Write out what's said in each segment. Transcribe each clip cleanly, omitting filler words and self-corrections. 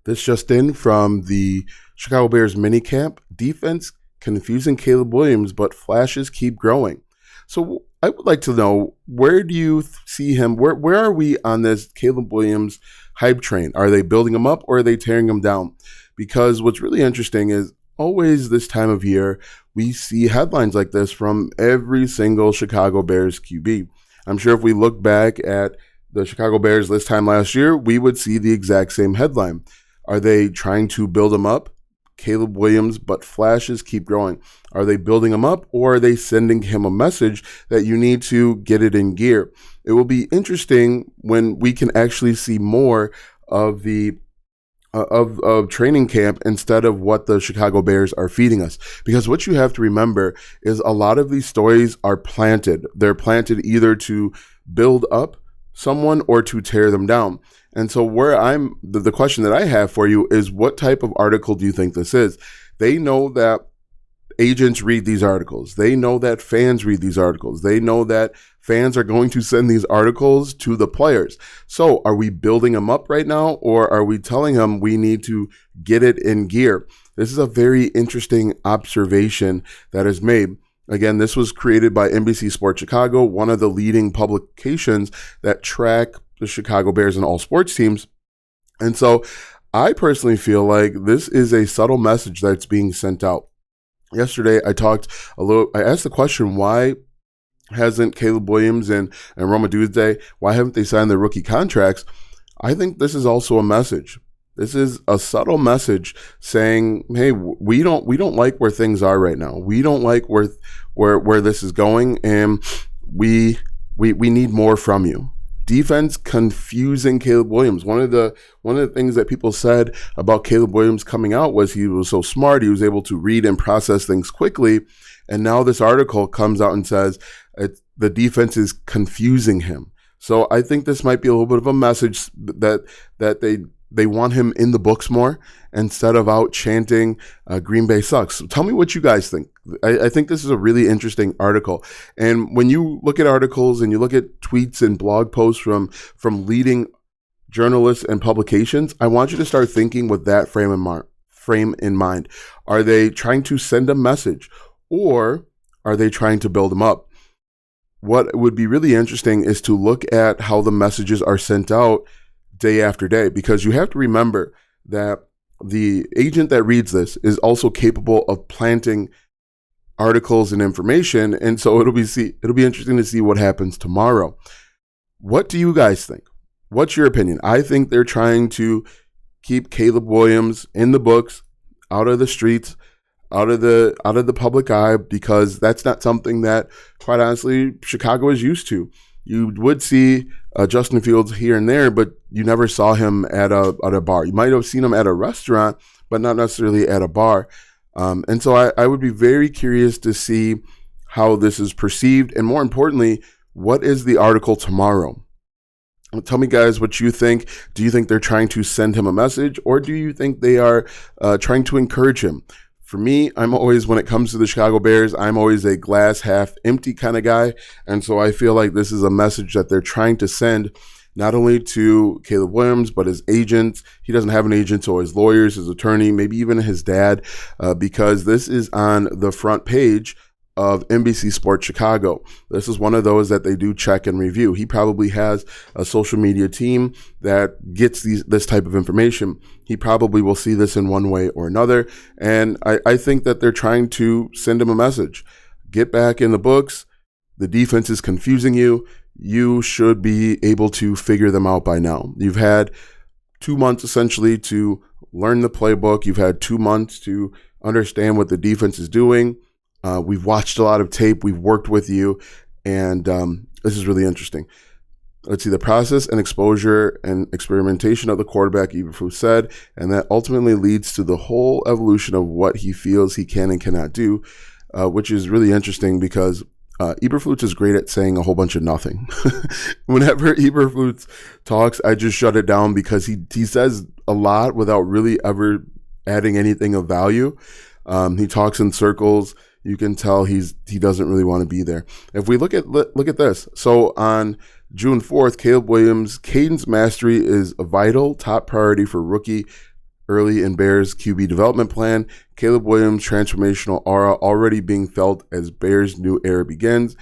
This just in from the Chicago Bears minicamp. Defense confusing Caleb Williams, but flashes keep growing. So I would like to know, where do you see him? Where are we on this Caleb Williams hype train? Are they building him up or are they tearing him down? Because what's really interesting is always this time of year, we see headlines like this from every single Chicago Bears QB. I'm sure if we look back at the Chicago Bears this time last year, we would see the exact same headline. Are they trying to build him up? Caleb Williams, but flashes keep growing. Are they building him up, or are they sending him a message that you need to get it in gear? It will be interesting when we can actually see more of the of training camp instead of what the Chicago Bears are feeding us. Because what you have to remember is a lot of these stories are planted. They're planted either to build up someone or to tear them down. And so the question that I have for you is, what type of article do you think this is? They know that agents read these articles. They know that fans read these articles. They know that fans are going to send these articles to the players. So are we building them up right now, or are we telling them we need to get it in gear? This is a very interesting observation that is made. Again, this was created by NBC Sports Chicago, one of the leading publications that track the Chicago Bears and all sports teams. And so I personally feel like this is a subtle message that's being sent out. Yesterday, I asked the question, why hasn't Caleb Williams and Roma Dazed, why haven't they signed their rookie contracts? I think this is also a message. This is a subtle message saying, hey, we don't like where things are right now. We don't like where this is going, and we need more from you. Defense confusing Caleb Williams. One of the things that people said about Caleb Williams coming out was he was so smart, he was able to read and process things quickly. And now this article comes out and says the defense is confusing him. So I think this might be a little bit of a message that they want him in the books more instead of out chanting Green Bay sucks. So tell me what you guys think. I think this is a really interesting article. And when you look at articles and you look at tweets and blog posts from leading journalists and publications, I want you to start thinking with that frame in mind. Are they trying to send a message, or are they trying to build them up? What would be really interesting is to look at how the messages are sent out day after day, because you have to remember that the agent that reads this is also capable of planting articles and information. And so it'll be interesting to see what happens tomorrow. What do you guys think? What's your opinion? I think they're trying to keep Caleb Williams in the books, out of the streets, out of the public eye, because that's not something that, quite honestly, Chicago is used to. You would see Justin Fields here and there, but you never saw him at a bar. You might have seen him at a restaurant, but not necessarily at a bar. And so I would be very curious to see how this is perceived, and more importantly, what is the article tomorrow? Tell me, guys, what you think. Do you think they're trying to send him a message, or do you think they are trying to encourage him? For me, I'm always, when it comes to the Chicago Bears, I'm always a glass half empty kind of guy. And so I feel like this is a message that they're trying to send not only to Caleb Williams, but his agents. He doesn't have an agent, so his lawyers, his attorney, maybe even his dad, because this is on the front page of NBC Sports Chicago. This is one of those that they do check and review. He probably has a social media team that gets this type of information. He probably will see this in one way or another. And I think that they're trying to send him a message. Get back in the books. The defense is confusing you. You should be able to figure them out by now. You've had 2 months essentially to learn the playbook. You've had 2 months to understand what the defense is doing. We've watched a lot of tape. We've worked with you, and this is really interesting. Let's see, the process and exposure and experimentation of the quarterback, Eberflus said, and that ultimately leads to the whole evolution of what he feels he can and cannot do, which is really interesting because Eberflus is great at saying a whole bunch of nothing. Whenever Eberflus talks, I just shut it down because he says a lot without really ever adding anything of value. He talks in circles. You can tell he doesn't really want to be there. If we look at this, so on June 4th, Caleb Williams' cadence mastery is a vital top priority for rookie early in Bears QB development plan. Caleb Williams' transformational aura already being felt as Bears' new era begins.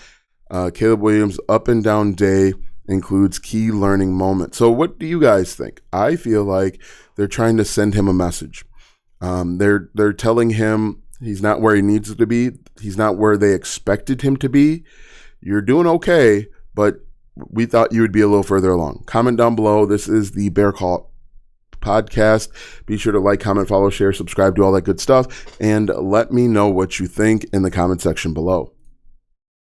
Caleb Williams' up and down day includes key learning moments. So what do you guys think? I feel like they're trying to send him a message. They're telling him he's not where he needs to be. He's not where they expected him to be. You're doing okay, but we thought you would be a little further along. Comment down below. This is the Bear Call podcast. Be sure to like, comment, follow, share, subscribe, do all that good stuff, and let me know what you think in the comment section below.